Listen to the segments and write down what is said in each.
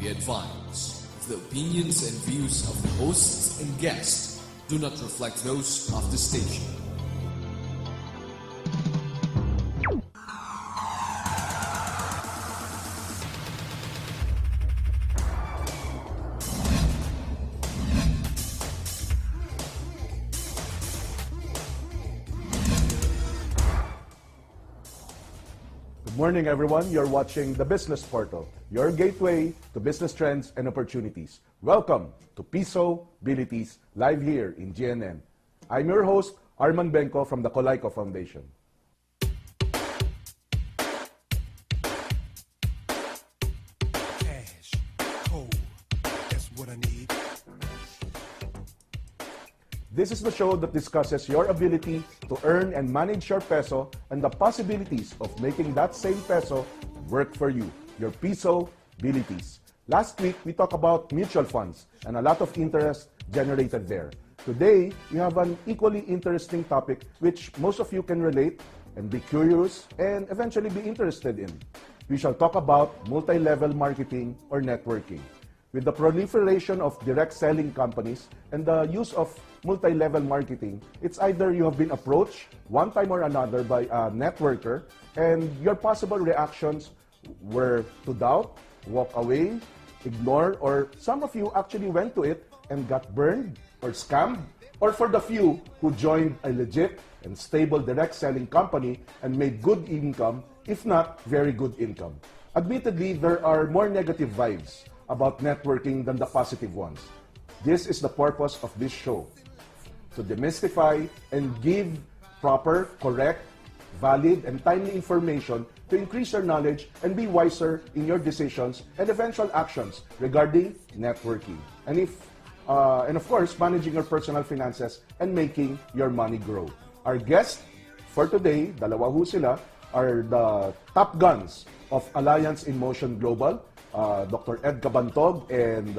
Be advised, the opinions and views of the hosts and guests do not reflect those of the station. Good morning, everyone. You're watching The Business Portal, your gateway to business trends and opportunities. Welcome to Piso-Bilities, live here in GNN. I'm your host, Arman Benko from the Colaiko Foundation. Cash, cold, that's what I need. This is the show that discusses your ability to earn and manage your peso and the possibilities of making that same peso work for you, your Piso-Bilities. Last week, we talked about mutual funds and a lot of interest generated there. Today, we have an equally interesting topic which most of you can relate and be curious and eventually be interested in. We shall talk about multi-level marketing or networking. With the proliferation of direct selling companies and the use of multi-level marketing, it's either you have been approached one time or another by a networker and your possible reactions were to doubt, walk away, ignore, or some of you actually went to it and got burned or scammed, or for the few who joined a legit and stable direct selling company and made good income, if not very good income. Admittedly, there are more negative vibes about networking than the positive ones. This is the purpose of this show, to demystify and give proper, correct, valid, and timely information to increase your knowledge and be wiser in your decisions and eventual actions regarding networking. And of course, managing your personal finances and making your money grow. Our guest for today, dalawa ho sila, are the top guns of Alliance in Motion Global, Dr. Ed Cabantog and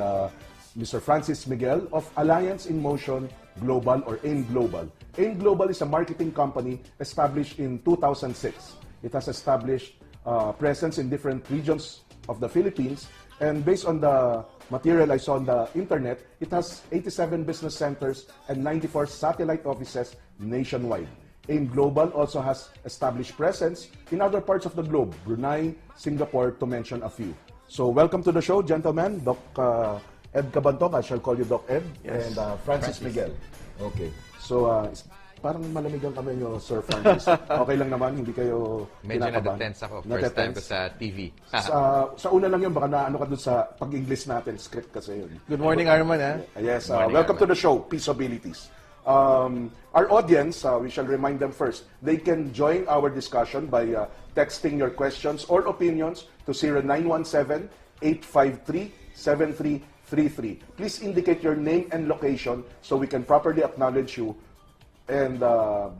Mr. Francis Miguel of Alliance in Motion Global or AIM Global. AIM Global is a marketing company established in 2006. It has established presence in different regions of the Philippines, and based on the material I saw on the internet, it has 87 business centers and 94 satellite offices nationwide. AIM Global also has established presence in other parts of the globe, Brunei, Singapore, to mention a few. So welcome to the show, gentlemen. Doc Ed Cabantog, I shall call you Doc Ed, and Francis Miguel. Okay. So parang malamig ang kamay nyo, Sir Francis. Okay lang naman, hindi kayo Medyo kinakabahan? na-tense ako. First time ko sa TV. Sa una lang yun, baka naano ka dun sa pag-English natin, script kasi yun. Good morning, Arman. Yes, Morning, welcome to Arman. the show, Piso-Bilities. Our audience, we shall remind them first, they can join our discussion by texting your questions or opinions to 0917-853-7333. Please indicate your name and location so we can properly acknowledge you, and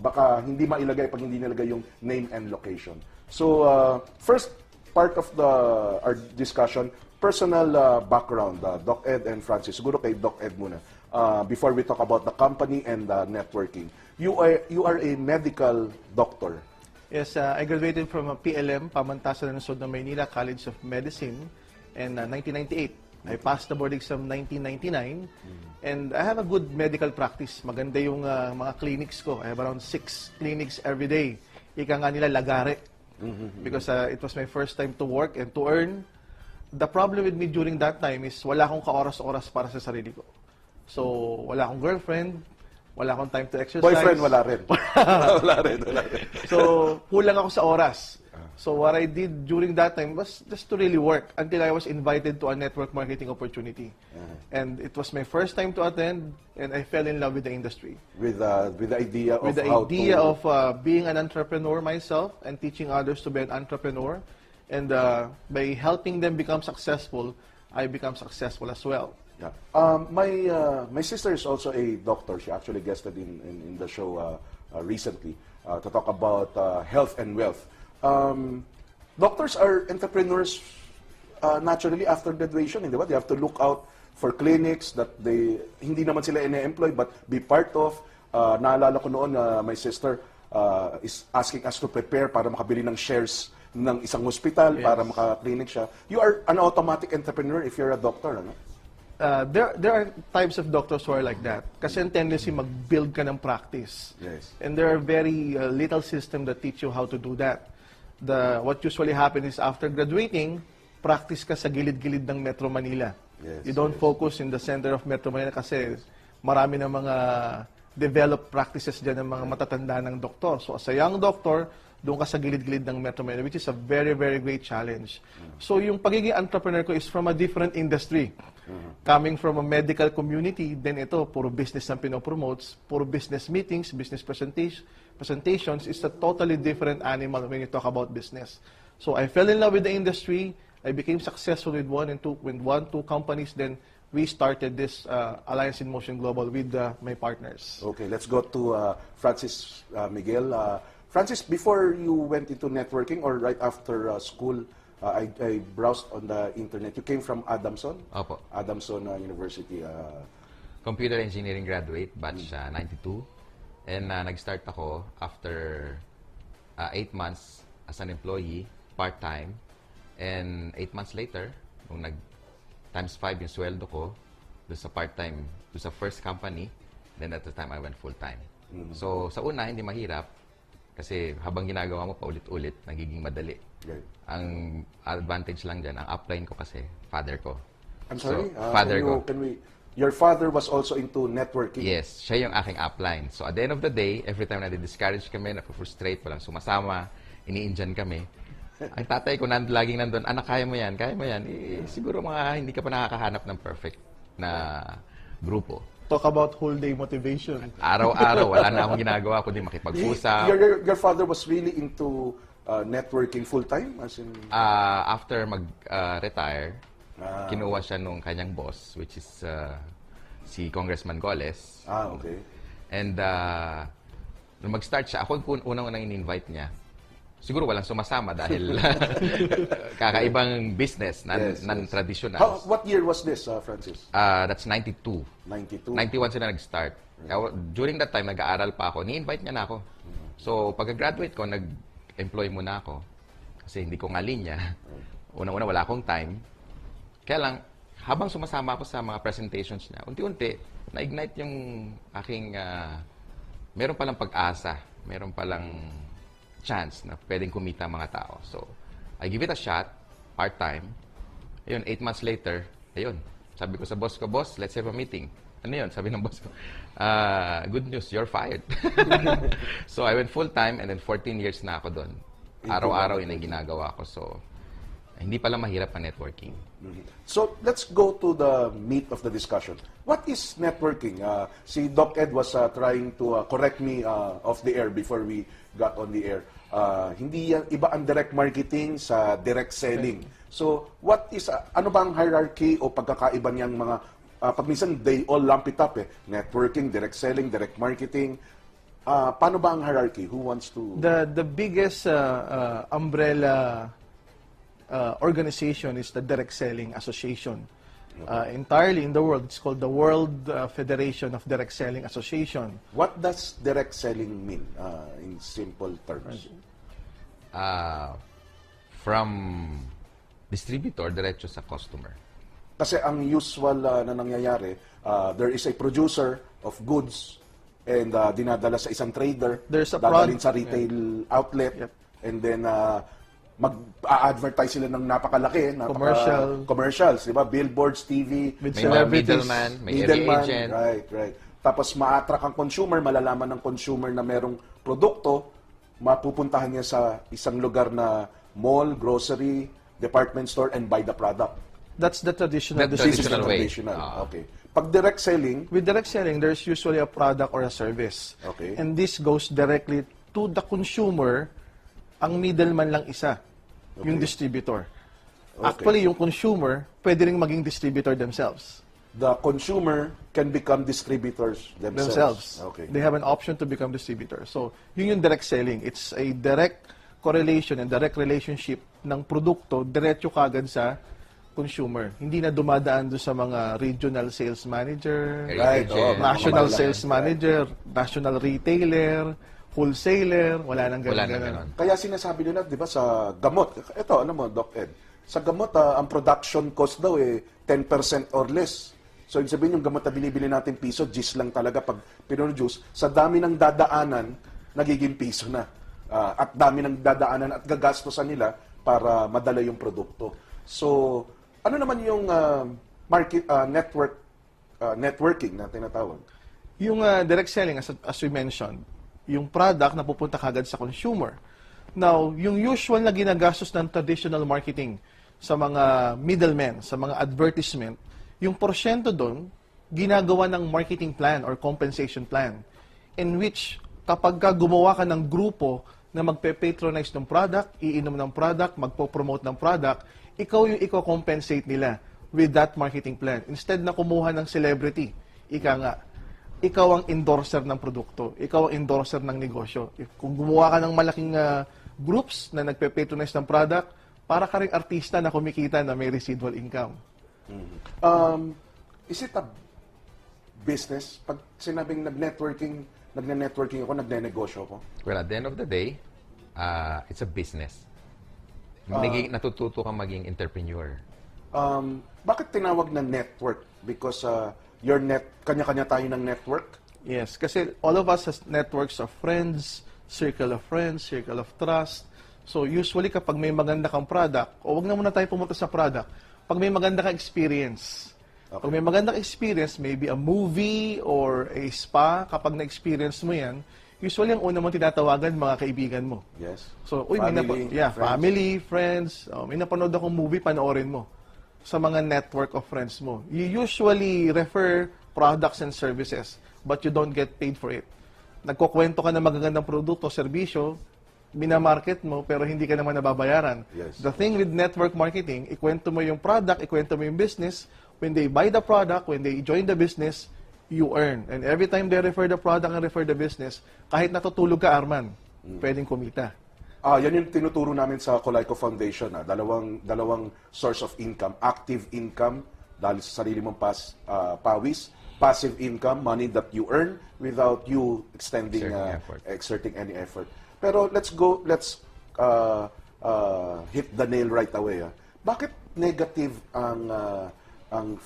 baka hindi mailagay pag hindi nilagay yung name and location. So, first part of our discussion, personal background, Doc Ed and Francis. Siguro kay Doc Ed muna. Before we talk about the company and networking. You are a medical doctor. Yes, I graduated from PLM, Pamantasan ng Lungsod ng Maynila College of Medicine in 1998. I passed the board exam 1999, and I have a good medical practice. Maganda yung mga clinics ko. I have around 6 clinics every day. Ika nga nila lagare. Because it was my first time to work and to earn. The problem with me during that time is wala akong ka-oras-oras para sa sarili ko. So, wala akong girlfriend, wala akong time to exercise. Boyfriend, wala rin. wala rin. So, kulang ako sa oras. So, what I did during that time was just to really work until I was invited to a network marketing opportunity. And it was my first time to attend, and I fell in love with the industry. With the idea of With the idea of being an entrepreneur myself and teaching others to be an entrepreneur. And by helping them become successful, I become successful as well. Yeah. My sister is also a doctor. She actually guested in the show recently to talk about health and wealth. Doctors are entrepreneurs naturally after graduation, di ba? They have to look out for clinics that hindi naman sila ine-employ but be part of. Naalala ko noon, my sister is asking us to prepare para makabili ng shares ng isang hospital para maka-clinic siya. You are an automatic entrepreneur if you're a doctor, ano? There are types of doctors who are like that. Kasi ang tendency mag-build ka ng practice. Yes. And there are very little system that teach you how to do that. What usually happens is after graduating, practice ka sa gilid-gilid ng Metro Manila. Yes, You don't focus in the center of Metro Manila kasi marami ng mga developed practices dyan ng mga matatanda ng doktor. So as a young doctor, doon ka sa gilid-gilid ng Metro Manila, which is a very, very great challenge. So yung pagiging entrepreneur ko is from a different industry. Coming from a medical community, then ito, puro business ang pinopromotes, puro business meetings, business presentations, is a totally different animal when you talk about business. So I fell in love with the industry, I became successful with two companies, then we started this Alliance in Motion Global with my partners. Okay, let's go to Francis Miguel. Francis, before you went into networking or right after school, I browsed on the internet. You came from Adamson? Opo. Adamson University. Computer engineering graduate, batch 92. And nag-start ako after 8 months as an employee, part-time. And 8 months later, nung times 5 yung sweldo ko, doon sa part-time, doon sa first company, then at the time I went full-time. So sa una, hindi mahirap. Kasi habang ginagawa mo paulit-ulit, nagiging madali. Right. Ang advantage lang dyan, ang upline ko kasi, father ko. I'm sorry? So, father ko. Your father was also into networking? Yes, siya yung aking upline. So at the end of the day, every time na discourage kami, na-frustrate, walang sumasama, ini-indyan kami. Ang tatay ko laging nandun, anak, kaya mo yan, kaya mo yan. Siguro hindi ka pa nakakahanap ng perfect na grupo. Talk about whole day motivation. Araw-araw, wala na akong ginagawa, kundi makipag-usap. Your father was really into networking full-time? As in... After mag-retire, kinuha siya nung kanyang boss, which is si Congressman Goles. Okay. And nung mag-start siya, ako yung unang-unang in-invite niya. Siguro walang sumasama dahil kakaibang business, non-traditional. What year was this, Francis? That's 92. 92? 91 sila nag-start. During that time, nag-aaral pa ako. Ni-invite niya na ako. So, pagka-graduate ko, nag-employ muna ako. Kasi hindi ko nga linya. Unang-una, wala akong time. Kaya lang, habang sumasama ako sa mga presentations niya, unti-unti, na-ignite yung aking, meron palang pag-asa. Meron palang chance na pwedeng kumita mga tao. So, I give it a shot, part-time. Ayun, 8 months later, ayun, sabi ko sa boss ko, boss, let's have a meeting. Ano yun? Sabi ng boss ko, good news, you're fired. So, I went full-time and then 14 years na ako doon. Araw-araw yun ang ginagawa ko. So, hindi pala mahirap ang networking. So, let's go to the meat of the discussion. What is networking? Si Doc Ed was trying to correct me off the air before we got on the air. Hindi yan, iba ang direct marketing sa direct selling. So, what is, ano ba ang hierarchy o pagkakaiba niyang mga, pag minsan they all lump it up networking, direct selling, direct marketing. Paano ba ang hierarchy? Who wants to... The biggest umbrella organization is the Direct Selling Association. Entirely in the world, it's called the World Federation of Direct Selling Association. What does direct selling mean in simple terms? From distributor, diretso sa customer. Kasi ang usual na nangyayari, there is a producer of goods and dinadala sa isang trader, There's a dadalhin sa retail outlet, and then mag-advertise sila ng napakalaki, commercials, di ba? Billboards, TV, With May mga celebrities. middleman, may area middleman, agent. right. Tapos ma-attract ang consumer, malalaman ng consumer na merong produkto, mapupuntahan niya sa isang lugar na mall, grocery, department store, and buy the product. That's the traditional That This is the Traditional way. traditional. Okay. Pag direct selling, With direct selling, there's usually a product or a service. Okay. And this goes directly to the consumer. Ang middleman lang isa, yung distributor. Okay. Actually, yung consumer, pwede rin maging distributor themselves. the consumer can become distributors themselves. Okay. They have an option to become distributors. So, yun yung direct selling. It's a direct correlation and direct relationship ng produkto diretso kagad sa consumer. Hindi na dumadaan doon sa mga regional sales manager, Right. Agent. national Mga sales right. manager, national retailer, wholesaler, wala nang Wala nang ganun. ganon. Kaya sinasabi nila, di ba, sa gamot, ito, ano mo, Doc Ed, sa gamot, ang production cost daw 10% or less. So, ibig sabihin, yung gamot na binibili natin piso, G's lang talaga pag pinoproduce. Sa dami ng dadaanan, nagiging piso na. At dami ng dadaanan at gagastosan nila para madala yung produkto. So, ano naman yung networking na tinatawag? Yung direct selling, as we mentioned, yung product na pupunta kagad sa consumer. Now, yung usual na ginagastos ng traditional marketing sa mga middlemen, sa mga advertisement, yung porsyento doon, ginagawa ng marketing plan or compensation plan in which kapag ka gumawa ka ng grupo na magpe-patronize ng product, iinom ng product, magpo-promote ng product, ikaw yung i-compensate nila with that marketing plan. Instead na kumuha ng celebrity, ikaw ang endorser ng produkto, ikaw ang endorser ng negosyo. Kung gumawa ka ng malaking groups na nagpe-patronize ng product, para ka ring artista na kumikita na may residual income. Is it a business? Pag sinabing nagne-networking ako, nagne-negosyo ako? Well, at the end of the day, it's a business. Natututo kang maging entrepreneur. Bakit tinawag na network? Because kanya-kanya tayo ng network? Yes, kasi all of us has networks of friends, circle of trust. So usually kapag may maganda kang product, o wag na muna tayo pumunta sa product, pag may maganda kang experience, pag may magandang experience, maybe a movie or a spa, kapag na-experience mo yan, usually ang una mong tinatawagan, mga kaibigan mo. Yes. So, Family, friends. family, friends. May napanood akong movie, panoorin mo sa mga network of friends mo. You usually refer products and services, but you don't get paid for it. Nagkukwento ka ng magagandang produkto, serbisyo, minamarket mo, pero hindi ka naman nababayaran. Yes. The thing with network marketing, ikwento mo yung product, ikwento mo yung business. When they buy the product, when they join the business, you earn. And every time they refer the product and refer the business, kahit natutulog ka, Arman, pwedeng kumita. Yan yung tinuturo namin sa Colayco Foundation. Dalawang source of income. Active income, dahil sa sarili mong pawis. Passive income, money that you earn without you exerting any effort. Pero let's hit the nail right away. Bakit negative ang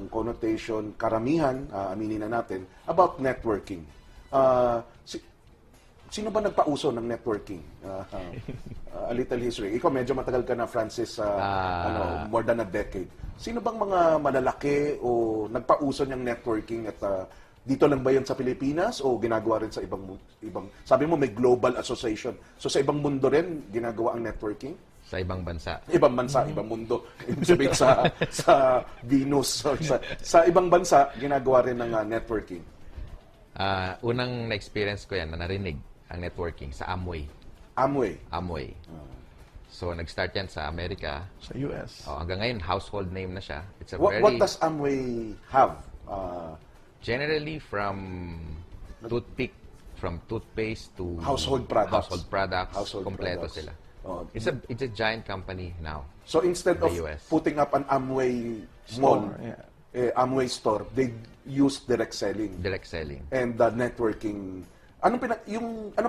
connotation, karamihan, aminin na natin, about networking? Sino ba nagpauso ng networking? A little history. Ikaw medyo matagal ka na, Francis, more than a decade. Sino bang mga malalaki o nagpauso niyang networking at dito lang ba yun sa Pilipinas o ginagawa rin sa ibang sabi mo may global association. So sa ibang mundo rin ginagawa ang networking? Sa ibang bansa. Ibang bansa, ibang mundo. Ibig sabihin sa Venus. Sa ibang bansa, ginagawa rin ng networking. Unang na-experience ko yan, na narinig ang networking sa Amway. Amway. So, nag-start yan sa Amerika. Sa US. Hanggang ngayon, household name na siya. It's a What does Amway have? Generally, from toothpick, from toothpaste to Household products. kompleto products. sila. Oh. It's a giant company now. So instead of The US. putting up an Amway mall, Amway store, they use direct selling. Direct selling. And networking. Anong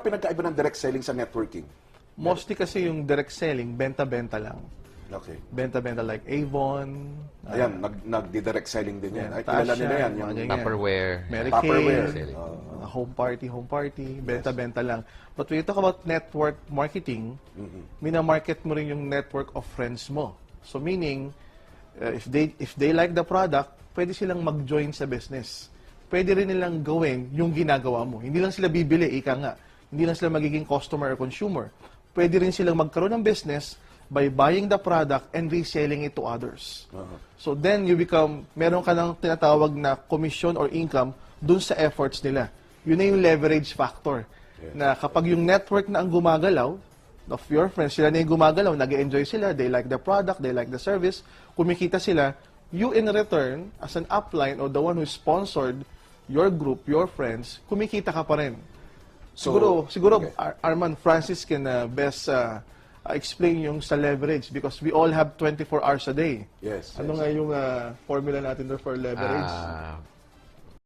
pinagkaiba ng direct selling sa networking? Mostly kasi yung direct selling, benta-benta lang. Okay. Benta-benta like Avon, Ayan, nagdi-direct selling din yan. Ay, Tasha, kilala nila yan. mga Yung ganyan. Tupperware. Mary Tupperware. Kay, home party, benta-benta lang. But when you talk about network marketing, minamarket mo rin yung network of friends mo. So meaning, if they like the product, pwede silang mag-join sa business. Pwede rin nilang gawin yung ginagawa mo. Hindi lang sila bibili, ika nga. Hindi lang sila magiging customer or consumer. Pwede rin silang magkaroon ng business by buying the product and reselling it to others. So then you meron ka ng tinatawag na commission or income dun sa efforts nila. Yun na yung leverage factor. Na kapag yung network na ang gumagalaw, of your friends, sila na yung gumagalaw, nag-enjoy sila, they like the product, they like the service, kumikita sila, you in return, as an upline or the one who sponsored your group, your friends, kumikita ka pa rin. Siguro, okay. Arman, Francis can best explain yung sa leverage because we all have 24 hours a day. Yes. Ano nga yung formula natin for leverage?